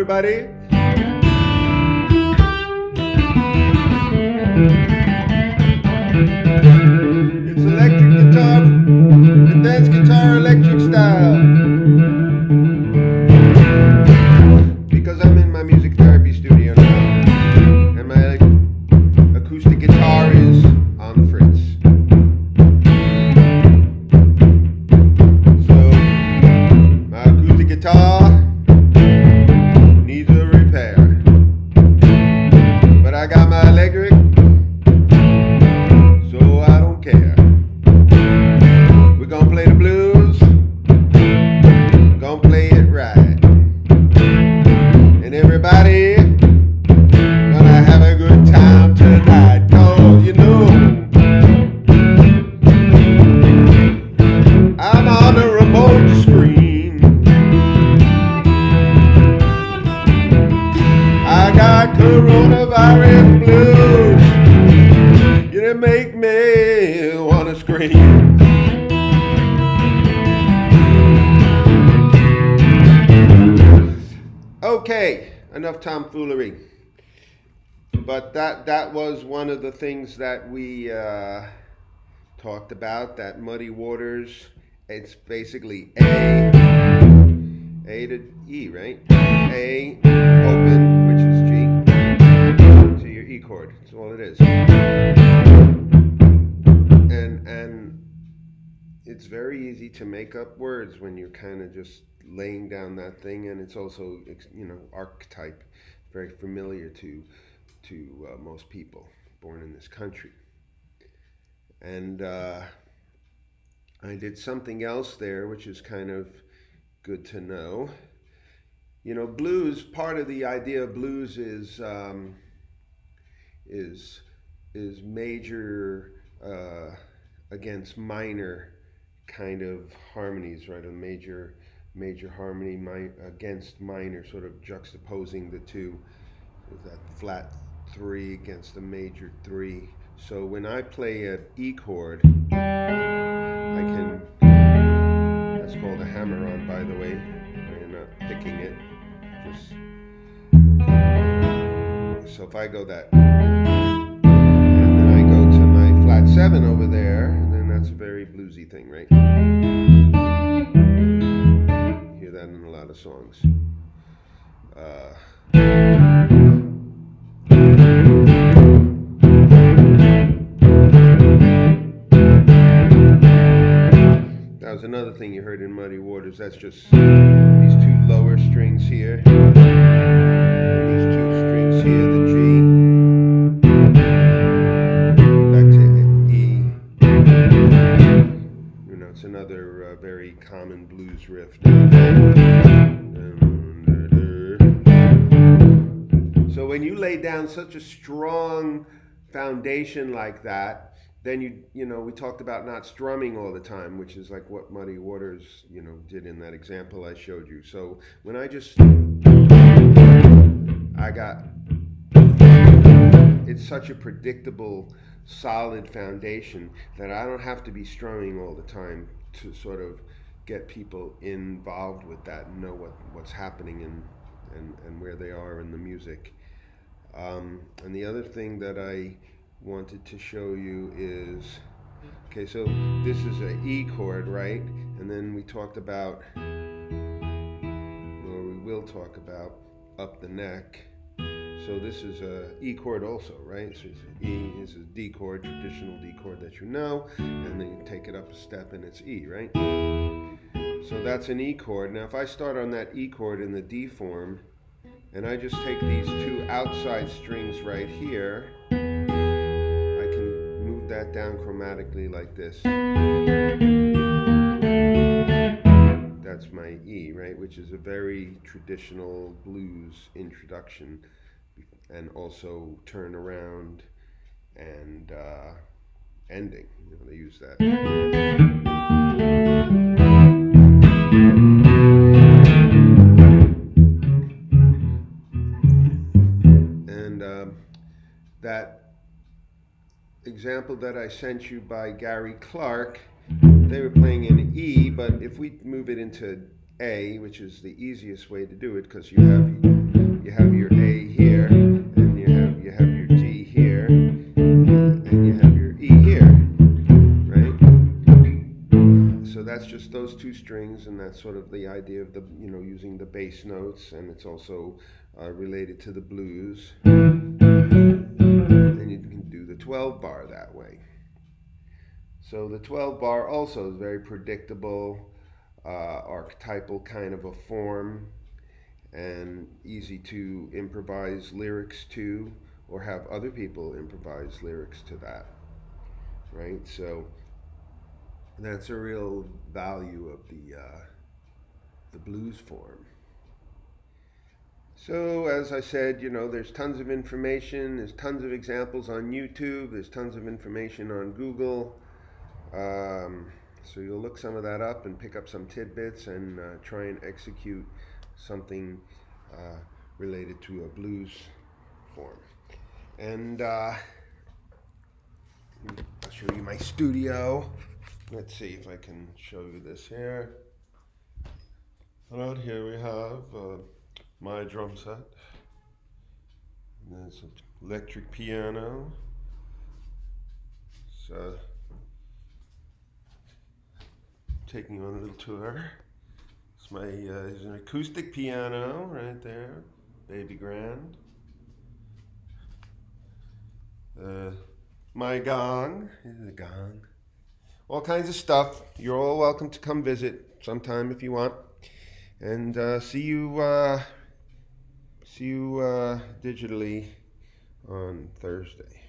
everybody. It's electric guitar, advanced guitar, electric style. Because I'm in my music therapy studio now, and my acoustic guitar is on the fritz. So, my acoustic guitar needs a repair. But I got my electric, so I don't care. We're gonna play the blues, gonna play it right. And everybody gonna have a good time tonight. 'Cause you know I'm on the remote screen. I got coronavirus blues. You make me wanna scream. Okay, enough tomfoolery. But that was one of the things that we talked about, that Muddy Waters. It's basically A to E, right? A, open, which is G, to your E chord. That's all it is. And it's very easy to make up words when you're kind of just laying down that thing, and it's also, archetype, very familiar to most people born in this country. And I did something else there, which is kind of good to know. Blues. Part of the idea of blues is major against minor kind of harmonies, right? A major harmony against minor, sort of juxtaposing the two, with that flat 3 against the major 3. So when I play an E chord, I can, that's called a hammer-on, by the way, where you're not picking it, so if I go that, and then I go to my flat 7 over there, and then that's a very bluesy thing, right? Hear that in a lot of songs. That was another thing you heard in Muddy Waters. That's just these two lower strings here, and these two strings here, the G, back to E. It's another very common blues riff. So when you lay down such a strong foundation like that, then we talked about not strumming all the time, which is like what Muddy Waters, did in that example I showed you. So when it's such a predictable, solid foundation that I don't have to be strumming all the time to sort of get people involved with that and know what's happening and where they are in the music. And the other thing that I wanted to show you is, okay, so this is an E chord, right? And then we talked about, or we will talk about, up the neck. So this is a E chord also, right? So it's E is a D chord, traditional D chord that you know, and then you take it up a step and it's E, right? So that's an E chord. Now if I start on that E chord in the D form, and I just take these two outside strings right here, I can move that down chromatically like this. That's my E, right? Which is a very traditional blues introduction, and also turn around and ending. They use that. And that example that I sent you by Gary Clark, they were playing in E, but if we move it into A, which is the easiest way to do it, because you have you have your A here, and you have your D here, and you have your E here, right? So that's just those two strings, and that's sort of the idea of the using the bass notes, and it's also related to the blues. And you can do the 12 bar that way. So the 12 bar also is very predictable, archetypal kind of a form, and easy to improvise lyrics to, or have other people improvise lyrics to that, right? So that's a real value of the blues form. So, as I said, there's tons of information. There's tons of examples on YouTube. There's tons of information on Google. So you'll look some of that up and pick up some tidbits and try and execute something related to a blues form. And I'll show you my studio. Let's see if I can show you this here. Right here we have my drum set. And there's an electric piano. So taking you on a little tour. It's it's an acoustic piano right there, baby grand. My gong, this is a gong. All kinds of stuff. You're all welcome to come visit sometime if you want. And see you digitally on Thursday.